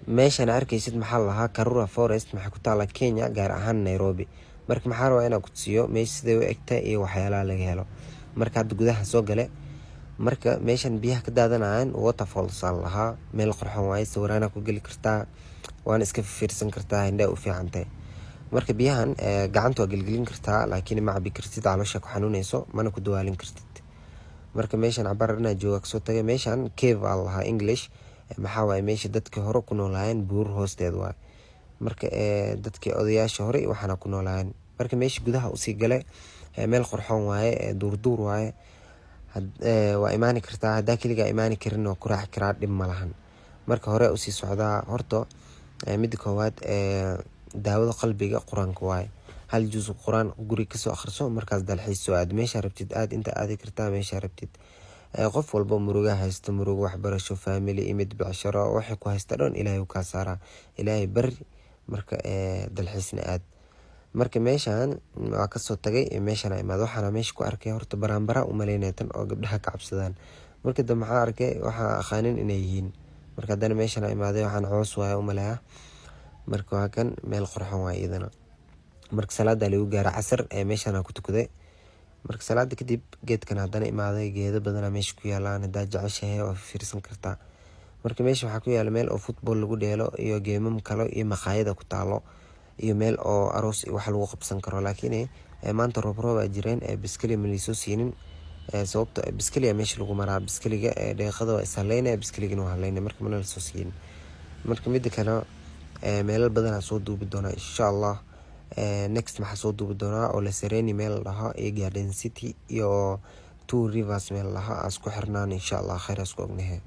meeshan arkaysid maxaa lahaa Karura Forest maxay ku taala Kenya gaar ahaan Nairobi. marka maxaa rabaa inaan ku tusiyo meesha sidee u egtahay iyo waxyaalaha laga helo. marka hadda gudaha soo gale marka meeshan biyaha ka daadanayaan waterfalls lahaa meel qurxoon waaye sawirana ku gali kartaa waana iska fiirsan kartaa indha u fiicantahay. marka biyahan gacanta waa gelgelin kartaa laakiin ma cabi kartid caloosha ku xanuunayso mana ku dawaalin kartid. marka meeshan cabarna jooga kasoo tagay meeshan cave lahaa English maxaa waaye meesha dadkii hore ku noolaayeen buur hoosteed waaye. marka dadkii odayaasha hore waxaana ku noolaayeen. marka meesha gudaha u sii galay meel qurxoon waaye duur waaye waa imaani kartaa hadaa kaliya imaani karin oo ku raaxi karaa dhib ma lahan. marka hore u sii socdaa horto mid koowaad daawada qalbiga quraanka waaye hal juz quraan guri ka soo akhriso markaas dalxiis soo aad meesha rabtid aad inta aadi kartaa meesha rabtid. qof walba muruga haysto muruga waxbarasho family imid bacsharo waxa ku haysta dhan Ilaahay ka saara Ilaahay bari marka dalxiisna aad. marka meeshan waa ka soo tagay meeshan imaad waxaana meesha ku arkay horta baraanbara u maleynaytan oo gabdhaha ka cabsadaan. marka dad maxaa arkay waxa aqaanin inay yihiin. marka hadana meeshan imaaday waxaan coos waaya u maleeyaa. marka waa kan meel qurxoon waa idana. marka salaada lagu gaaro casar meeshan ku tukaday. marka salaada kadib geedkan hadana imaaday geedo badan meesha ku yaalaan hadaa jeceshahay oo fiirsan kartaa. marka meesha waxa ku yaala meel oo football lagu dheelo iyo geemam kale iyo maqaayada ku taalo iyo meel oo aroos wax lagu qabsan karo laakiin maanta roob jireen biskili ma liiso siinin sababta biskiliga meesha lagu maraa biskiliga deeqada waa isaleynaa biskiligana waa haleynaa marka ma la soo siin. marka mid kale meel badan soo duubi doona insha Allah. next maxaa soo duubi doona oo la Sereni meel laha iyo Garden City iyo Two Rivers meel laha asku xirnaan insha Allah khayr asku ognahay.